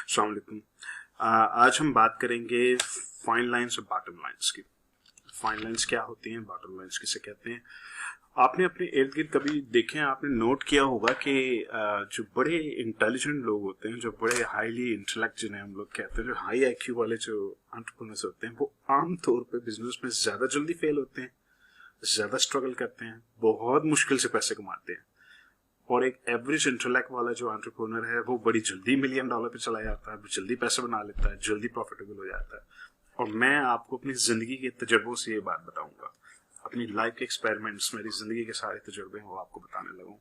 अस्सलाम वालेकुम। आज हम बात करेंगे फाइन लाइंस और बॉटम लाइंस की। फाइन लाइंस क्या होती हैं, बॉटम लाइंस किसे कहते हैं। आपने अपने इर्द गिर्द कभी देखे हैं, आपने नोट किया होगा कि जो बड़े इंटेलिजेंट लोग होते हैं, जो बड़े हाईली इंटेलेक्ट जिन्हें हम लोग कहते हैं, जो हाई आईक्यू वाले जो एंटरप्रेन्योर्स होते हैं, वो आमतौर पर बिजनेस में ज्यादा जल्दी फेल होते हैं, ज्यादा स्ट्रगल करते हैं, बहुत मुश्किल से पैसे कमाते हैं। और एक एवरेज इंटेलेक्ट वाला जो एंटरप्रेन्योर है वो बड़ी जल्दी $1 मिलियन पे चला जाता है, जल्दी पैसे बना लेता है, जल्दी प्रॉफिटेबल हो जाता है। और मैं आपको अपनी जिंदगी के तजुर्बों से ये बात बताऊंगा, अपनी लाइफ के एक्सपेरिमेंट्स, मेरी जिंदगी के सारे तजुर्बे वो आपको बताने लगूं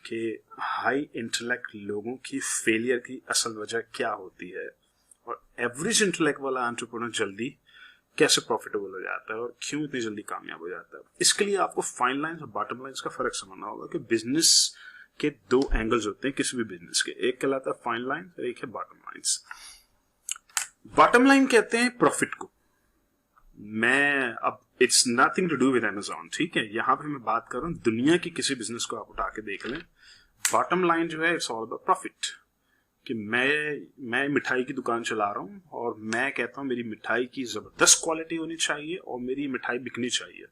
कि हाई इंटेलेक्ट लोगों की फेलियर की असल वजह क्या होती है और एवरेज इंटेलेक्ट वाला एंटरप्रेन्योर जल्दी कैसे प्रॉफिटेबल हो जाता है और क्यों इतनी जल्दी कामयाब हो जाता है। इसके लिए आपको फाइन लाइंस और बॉटम लाइंस का फर्क समझना होगा कि बिजनेस के दो एंगल्स होते हैं किसी भी बिजनेस के, एक कहलाता है फाइन लाइन और एक है बॉटम लाइंस। बॉटम लाइन कहते हैं प्रॉफिट को। मैं अब it's nothing to do with Amazon, ठीक है, यहां पे मैं बात कर रहा हूं दुनिया की किसी बिजनेस को आप उठा के देख लें, बॉटम लाइन जो है इट्स ऑल अबाउट प्रॉफिट। कि मैं मिठाई की दुकान चला रहा हूं और मैं कहता हूं मेरी मिठाई की जबरदस्त क्वालिटी होनी चाहिए और मेरी मिठाई बिकनी चाहिए,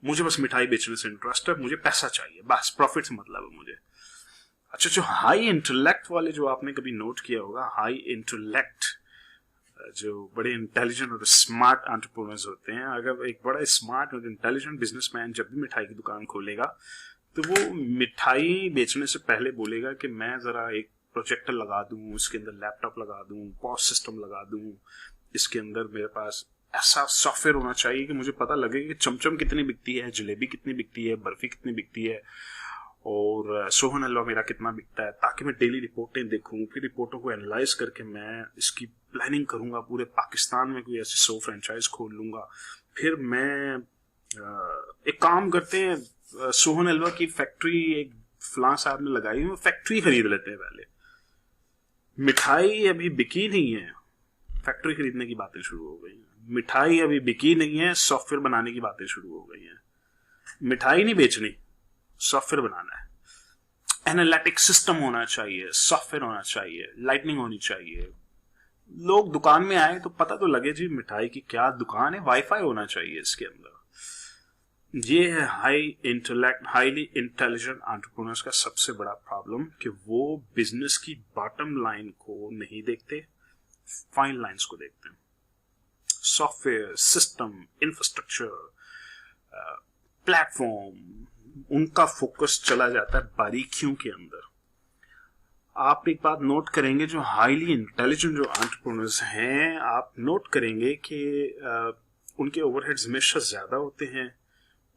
मुझे बस मिठाई बेचने से इंटरेस्ट है, मुझे पैसा चाहिए, बस प्रॉफिट से मतलब है मुझे। अच्छा, जो हाई इंटेलेक्ट वाले, जो आपने कभी नोट किया होगा, हाई इंटेलेक्ट जो बड़े इंटेलिजेंट और स्मार्ट एंटरप्रेन्योर्स होते हैं, अगर एक बड़ा स्मार्ट और इंटेलिजेंट बिजनेसमैन जब भी मिठाई की दुकान खोलेगा तो वो मिठाई बेचने से पहले बोलेगा कि मैं जरा एक प्रोजेक्टर लगा दूं, इसके अंदर लैपटॉप लगा दूं, पॉज सिस्टम लगा दूं, इसके अंदर मेरे पास ऐसा सॉफ्टवेयर होना चाहिए कि मुझे पता लगे कि चमचम कितनी बिकती है, जलेबी कितनी बिकती है, बर्फी कितनी बिकती है और सोहन हलवा मेरा कितना बिकता है, ताकि मैं डेली रिपोर्टें देखूं, फिर रिपोर्टों को एनालाइज करके मैं इसकी प्लानिंग करूंगा, पूरे पाकिस्तान में कोई ऐसी 100 फ्रेंचाइज खोल लूंगा। फिर मैं एक काम करते हैं, सोहन हलवा की फैक्ट्री एक फलां साहब ने लगाई है, फैक्ट्री खरीद लेते हैं पहले। मिठाई अभी बिकी नहीं है, फैक्ट्री खरीदने की बातें शुरू हो गई हैं। मिठाई अभी बिकी नहीं है, सॉफ्टवेयर बनाने की बातें शुरू हो गई हैं। मिठाई नहीं बेचनी, सॉफ्टवेयर बनाना है, एनालिटिक सिस्टम होना चाहिए, सॉफ्टवेयर होना चाहिए, लाइटनिंग होनी चाहिए। लोग दुकान में आए तो पता तो लगे जी मिठाई की क्या दुकान है, वाईफाई होना चाहिए इसके अंदर। ये है हाईली इंटेलिजेंट एंटरप्रेन्योर्स का सबसे बड़ा प्रॉब्लम कि वो बिजनेस की बॉटम लाइन को नहीं देखते, फाइन लाइंस को देखते हैं। सॉफ्टवेयर, सिस्टम, इंफ्रास्ट्रक्चर, प्लेटफॉर्म, उनका फोकस चला जाता है बारीकियों के अंदर। आप एक बात नोट करेंगे, जो हाईली इंटेलिजेंट जो एंटरप्रेन्योर्स हैं, आप नोट करेंगे कि उनके ओवरहेड्स हमेशा ज्यादा होते हैं,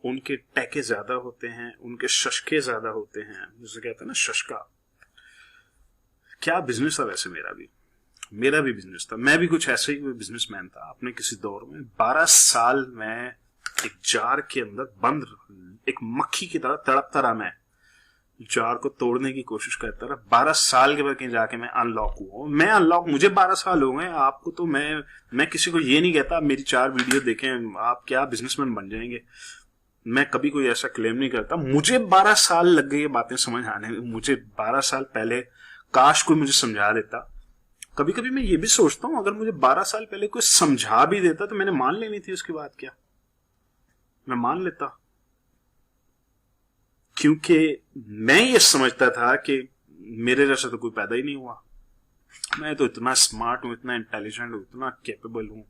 उनके टैके ज्यादा होते हैं, उनके शशके ज्यादा होते हैं, जिसे कहते हैं ना शशका। क्या बिजनेस था वैसे, मेरा भी बिजनेस था, मैं भी कुछ ऐसे ही बिजनेसमैन था अपने किसी दौर में। 12 साल में एक जार के अंदर बंद, एक मक्खी की तरह तड़पता रहा, मैं जार को तोड़ने की कोशिश करता रहा। 12 साल के बाद कहीं जाके मैं अनलॉक हुआ। मुझे 12 साल हो गए, आपको तो मैं किसी को ये नहीं कहता मेरी 4 वीडियो देखें आप क्या बिजनेसमैन बन जाएंगे, मैं कभी कोई ऐसा क्लेम नहीं करता। मुझे 12 साल लग गई ये बातें समझ आने में, मुझे 12 साल पहले काश कोई मुझे समझा देता। कभी कभी मैं ये भी सोचता हूं, अगर मुझे 12 साल पहले कोई समझा भी देता तो मैंने मान लेनी थी उसकी बात, क्या मैं मान लेता, क्योंकि मैं ये समझता था कि मेरे जैसा तो कोई पैदा ही नहीं हुआ, मैं तो इतना स्मार्ट हूं, इतना इंटेलिजेंट हूं, इतना कैपेबल हूं,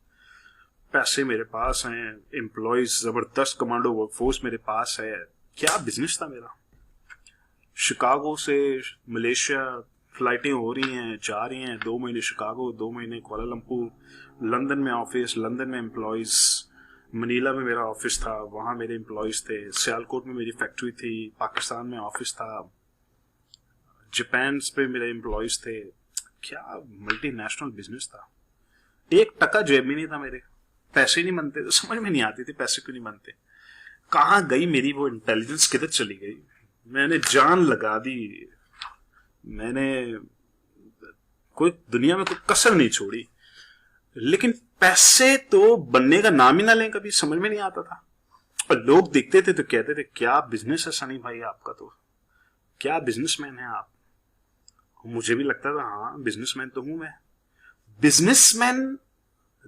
पैसे मेरे पास हैं, एम्प्लॉयज जबरदस्त कमांडो वर्कफोर्स मेरे पास है। क्या बिजनेस था मेरा। शिकागो से मलेशिया फ्लाइटें हो रही हैं, जा रही हैं, 2 महीने शिकागो, 2 महीने कुआलालंपुर, लंदन में ऑफिस, लंदन में एम्प्लॉयज, मनीला में मेरा ऑफिस था, वहां मेरे एम्प्लॉयज थे, सियालकोट में मेरी फैक्ट्री थी, पाकिस्तान में ऑफिस था, जापान पे मेरे एम्प्लॉयज थे। क्या मल्टीनेशनल बिजनेस था। 1 टका जेब में नहीं था मेरे, पैसे नहीं बनते, तो समझ में नहीं आती थी पैसे क्यों नहीं बनते, कहां गई मेरी वो इंटेलिजेंस, किधर चली गई। मैंने जान लगा दी, मैंने कोई दुनिया में कोई कसर नहीं छोड़ी, लेकिन पैसे तो बनने का नाम ही ना लें, कभी समझ में नहीं आता था। और लोग देखते थे तो कहते थे क्या बिजनेस है सनी भाई आपका, तो क्या बिजनेसमैन है आप। मुझे भी लगता था हाँ बिजनेसमैन तो हूं मैं, बिजनेसमैन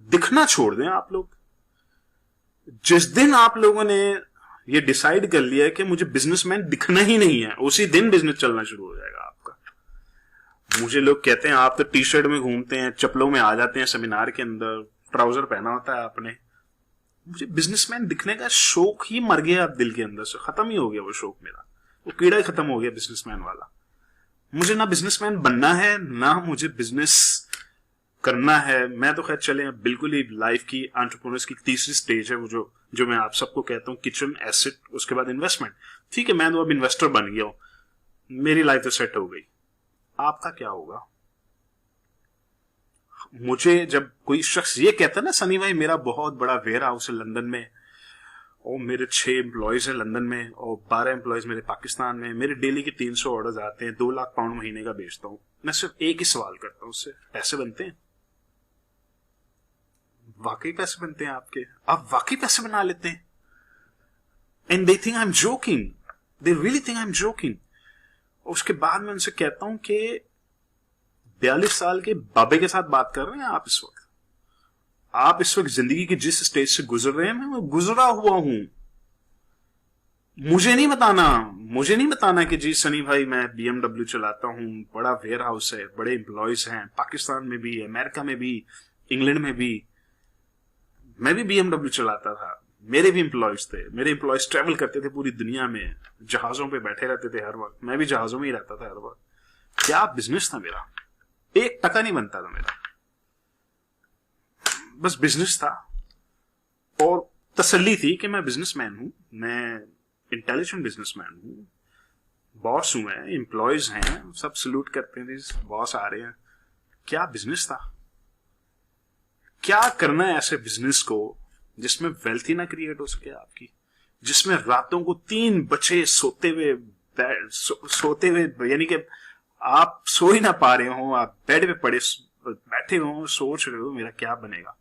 दिखना छोड़ दें आप लोग। जिस दिन आप लोगों ने ये डिसाइड कर लिया है कि मुझे बिजनेसमैन दिखना ही नहीं है, उसी दिन बिजनेस चलना शुरू हो जाएगा आपका। मुझे लोग कहते हैं आप तो टी शर्ट में घूमते हैं, चप्पलों में आ जाते हैं सेमिनार के अंदर, ट्राउजर पहना होता है आपने। मुझे बिजनेसमैन दिखने का शौक ही मर गया अब दिल के अंदर से, खत्म ही हो गया वो शौक मेरा, वो कीड़ा ही खत्म हो गया बिजनेसमैन वाला। मुझे ना बिजनेसमैन बनना है, ना मुझे बिजनेस करना है। मैं तो खैर चले बिल्कुल ही लाइफ की एंटरप्रेन्योर्स की तीसरी स्टेज है वो जो मैं आप सबको कहता हूँ, किचन, एसेट, उसके बाद इन्वेस्टमेंट। ठीक है, मैं तो अब इन्वेस्टर बन गया हूं, मेरी लाइफ तो सेट हो गई। आपका क्या होगा? मुझे जब कोई शख्स ये कहता है ना, सनी भाई मेरा बहुत बड़ा वेयर हाउस है लंदन में, और मेरे 6 एम्प्लॉयज हैं लंदन में, और 12 एम्प्लॉयज मेरे पाकिस्तान में, मेरे डेली के 300 ऑर्डर्स आते हैं, 2 लाख पाउंड महीने का बेचता हूं। मैं सिर्फ एक ही सवाल करता हूं उससे, पैसे बनते हैं? वाकई पैसे बनते हैं आपके? आप वाकई पैसे बना लेते हैं? And they think I am joking, they really think I am joking. उसके बाद मैं उनसे कहता हूं कि 42 साल के बाबे के साथ बात कर रहे हैं आप इस वक्त। आप इस वक्त जिंदगी की जिस स्टेज से गुजर रहे हैं, मैं वो गुजरा हुआ हूं। मुझे नहीं बताना कि जी सनी भाई मैं BMW चलाता हूं, बड़ा वेयर हाउस है, बड़े एम्प्लॉयज हैं, पाकिस्तान में भी, अमेरिका में भी, इंग्लैंड में भी। मैं भी BMW चलाता था, मेरे भी एम्प्लॉयज थे, मेरे एम्प्लॉयज ट्रेवल करते थे पूरी दुनिया में, जहाजों पे बैठे रहते थे हर वक्त, मैं भी जहाजों में ही रहता था हर वक्त। क्या बिजनेस था मेरा? 1 टका नहीं बनता था मेरा, बस बिजनेस था, और तसल्ली थी कि मैं बिजनेसमैन हूं, मैं इंटेलिजेंट बिजनेसमैन हूं, बॉस हूं मैं, एम्प्लॉयज हैं, सब सल्यूट करते हैं, बॉस आ रहे हैं। क्या बिजनेस था? क्या करना है ऐसे बिजनेस को जिसमें वेल्थ ही ना क्रिएट हो सके आपकी, जिसमें रातों को 3 बजे सोते हुए यानी कि आप सो ही ना पा रहे हो, आप बेड पे बैठे हो, सोच रहे हो मेरा क्या बनेगा।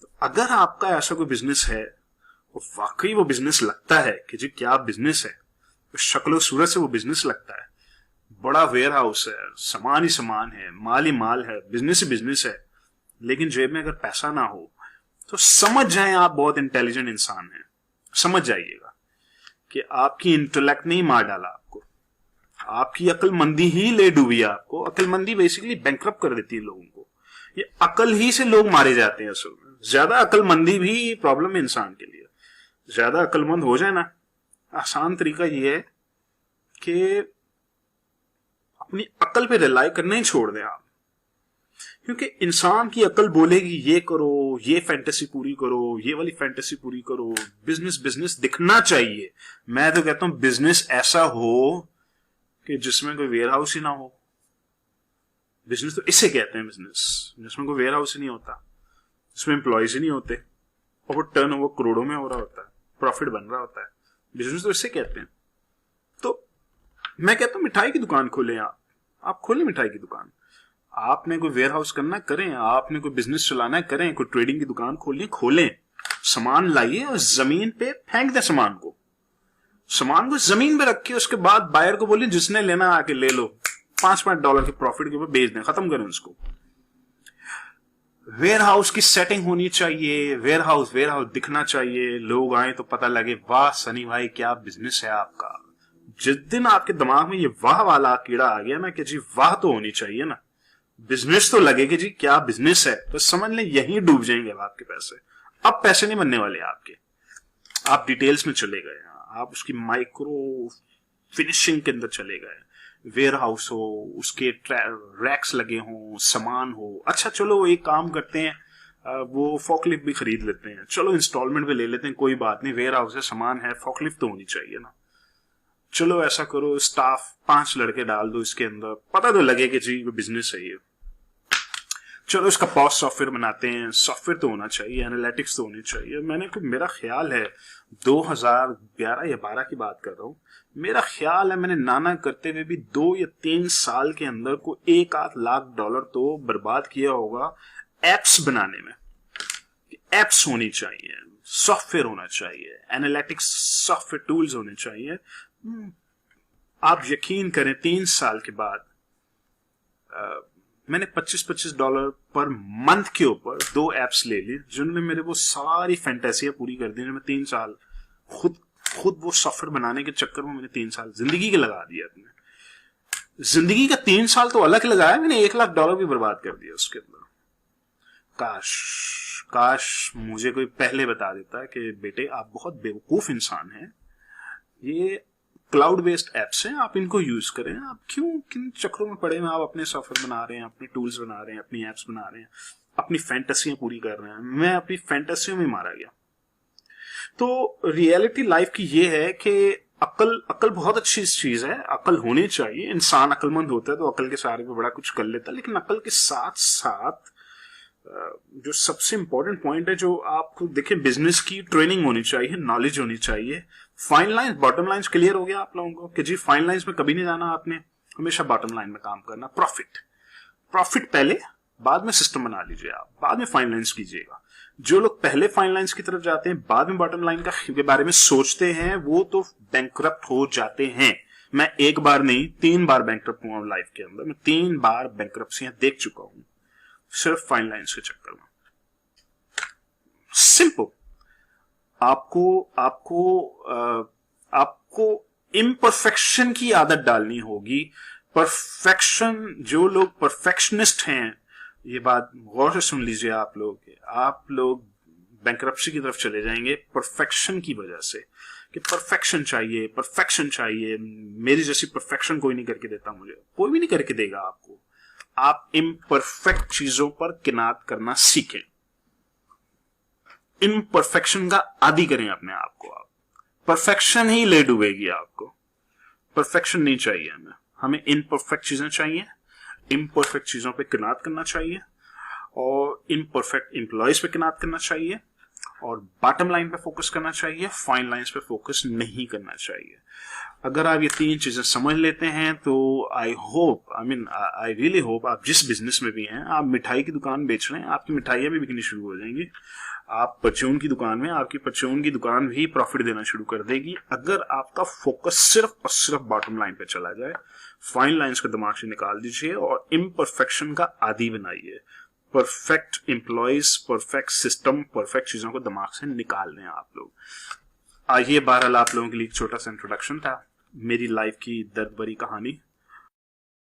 तो अगर आपका ऐसा कोई बिजनेस है, और वाकई वो बिजनेस लगता है कि जी क्या बिजनेस है, तो शक्ल सूरत से वो बिजनेस लगता है, बड़ा वेयर हाउस है, सामान ही सामान है, माल ही माल है, बिजनेस ही बिजनेस है, लेकिन जेब में अगर पैसा ना हो, तो समझ जाएं आप बहुत इंटेलिजेंट इंसान हैं। समझ जाइएगा कि आपकी इंटेलेक्ट ने ही मार डाला आपको, आपकी अक्लमंदी ही ले डूबी आपको। अक्लमंदी बेसिकली बैंकरप्ट कर देती है लोगों को, ये अकल ही से लोग मारे जाते हैं असल में। ज्यादा अक्लमंदी भी प्रॉब्लम है इंसान के लिए। ज्यादा अक्लमंद हो जाए ना, आसान तरीका ये है कि अपनी अकल पे रिलाई करना ही छोड़ दें आप, क्योंकि इंसान की अकल बोलेगी ये करो, ये फैंटेसी पूरी करो, ये वाली फैंटेसी पूरी करो, बिजनेस बिजनेस दिखना चाहिए। मैं तो कहता हूं बिजनेस ऐसा हो कि जिसमें कोई वेयर हाउस ही ना हो। बिजनेस तो इसे कहते हैं बिजनेस, जिसमें कोई वेयर हाउस ही नहीं होता, जिसमें एम्प्लॉयज ही नहीं होते, और वो टर्नओवर करोड़ों में हो रहा होता है, प्रॉफिट बन रहा होता है। बिजनेस तो इसे कहते हैं। तो मैं कहता हूं मिठाई की दुकान खोलें आप खोलें मिठाई की दुकान। आपने कोई वेयर हाउस करना है करें, आपने कोई बिजनेस चलाना है करें, कोई ट्रेडिंग की दुकान खोलें, सामान लाइए और जमीन पे फेंक दे सामान को जमीन पे रखिए, उसके बाद बायर को बोलिए जिसने लेना आके ले लो, $5 के प्रॉफिट के ऊपर बेच दें, खत्म करें उसको। वेयर हाउस की सेटिंग होनी चाहिए, वेयर हाउस दिखना चाहिए, लोग आए तो पता लगे वाह सनी भाई क्या बिजनेस है आपका। जिस दिन आपके दिमाग में ये वाह वाला कीड़ा आ गया ना कि जी वाह तो होनी चाहिए ना, बिजनेस तो लगे कि जी क्या बिजनेस है, तो समझ लें यहीं डूब जाएंगे अब आपके पैसे। अब पैसे नहीं बनने वाले आपके, आप डिटेल्स में चले गए, आप उसकी माइक्रो फिनिशिंग के अंदर चले गए। वेयर हाउस हो, उसके रैक्स लगे हों, सामान हो। अच्छा चलो एक काम करते हैं, वो फॉकलिफ्ट भी खरीद लेते हैं, चलो इंस्टॉलमेंट पे ले लेते हैं, कोई बात नहीं, वेयर हाउस है, सामान है, फॉकलिफ्ट तो होनी चाहिए ना। चलो ऐसा करो, स्टाफ 5 लड़के डाल दो इसके अंदर, पता तो लगे कि जी बिजनेस है ये। चलो इसका पॉस सॉफ्टवेयर बनाते हैं, सॉफ्टवेयर तो होना चाहिए, एनालिटिक्स तो होनी चाहिए। मेरा ख्याल है 2011 या 12 की बात कर रहा हूं, मेरा ख्याल है मैंने नाना करते हुए भी 2 या 3 साल के अंदर को $1-8 लाख तो बर्बाद किया होगा एप्स बनाने में। एप्स होनी चाहिए, सॉफ्टवेयर होना चाहिए, एनालिटिक्स सॉफ्टवेयर टूल्स होने चाहिए। आप यकीन करें 3 साल के बाद मैंने $25 पर मंथ के ऊपर 2 एप्स ले ली जिन्होंने मेरे वो सारी फैंटेसियां पूरी कर दी। मैं 3 साल खुद वो सॉफ्टवेयर बनाने के चक्कर में मैंने 3 साल जिंदगी के लगा दिया। अपने जिंदगी का 3 साल तो अलग लगाया, मैंने $1 लाख भी बर्बाद कर दिया उसके अंदर। काश मुझे कोई पहले बता देता कि बेटे आप बहुत बेवकूफ इंसान हैं, ये क्लाउड बेस्ड एप्स हैं, आप इनको यूज करें, आप क्यों किन चक्रों में पड़े हैं, आप अपने सॉफ्टवेयर बना रहे हैं, अपने टूल्स बना रहे हैं, अपनी एप्स बना रहे हैं, अपनी फैंटेसियां पूरी कर रहे हैं। मैं अपनी फैंटेसियों में मारा गया। तो रियलिटी लाइफ की ये है कि अकल बहुत अच्छी चीज है, अकल होनी चाहिए। इंसान अकलमंद होता है तो अकल के सहारे पे बड़ा कुछ कर लेता है, लेकिन अकल के साथ साथ जो सबसे इंपॉर्टेंट पॉइंट है, जो आपको देखें, बिजनेस की ट्रेनिंग होनी चाहिए, नॉलेज होनी चाहिए। Fine lines bottom lines clear हो गया आप लोगों को कि जी फाइन लाइंस में कभी नहीं जाना आपने, हमेशा बॉटम लाइन में काम करना। प्रॉफिट पहले, बाद में सिस्टम बना लीजिए आप, बाद में फाइन लाइंस कीजिएगा। जो लोग पहले फाइन लाइंस की तरफ जाते हैं, बाद में बॉटम लाइन के बारे में सोचते हैं, वो तो बैंकरप्ट हो जाते हैं। मैं एक बार नहीं 3 बार बैंकरप्ट हुआ हूं लाइफ के अंदर। मैं 3 बार बैंकरप्सियां देख चुका हूं सिर्फ फाइन लाइंस के चक्कर में। सिंपल। आपको इम्परफेक्शन की आदत डालनी होगी। परफेक्शन, जो लोग परफेक्शनिस्ट हैं, ये बात गौर से सुन लीजिए आप लोग बैंकरप्सी की तरफ चले जाएंगे परफेक्शन की वजह से, कि परफेक्शन चाहिए, मेरी जैसी परफेक्शन कोई नहीं करके देता, मुझे कोई भी नहीं करके देगा आपको। आप इम्परफेक्ट चीजों पर किनात करना सीखें, इम्परफेक्शन का आदी करें अपने आप को। आप परफेक्शन ही ले डूबेगी आपको। परफेक्शन नहीं चाहिए हमें इम्परफेक्ट चीजें चाहिए, इम्परफेक्ट चीजों पे किनात करना चाहिए, और इम्परफेक्ट एम्प्लॉयज पे किनात करना चाहिए, और बॉटम लाइन पे फोकस करना चाहिए, फाइन लाइंस पे फोकस नहीं करना चाहिए। अगर आप ये 3 चीजें समझ लेते हैं तो आई रियली होप आप जिस बिजनेस में भी हैं, आप मिठाई की दुकान बेच रहे हैं, आपकी मिठाइयां भी बिकनी शुरू हो जाएंगी। आप परचून की दुकान में, आपकी परचून की दुकान भी प्रॉफिट देना शुरू कर देगी, अगर आपका फोकस सिर्फ और सिर्फ बॉटम लाइन पे चला जाए। फाइन लाइंस को दिमाग से निकाल दीजिए और इम्परफेक्शन का आदी बनाइए। Perfect employees, perfect system, perfect चीजों को दिमाग से निकाल दें आप लोग। ये बहरहाल आप लोगों के लिए एक छोटा सा इंट्रोडक्शन था, मेरी लाइफ की दर्द भरी कहानी।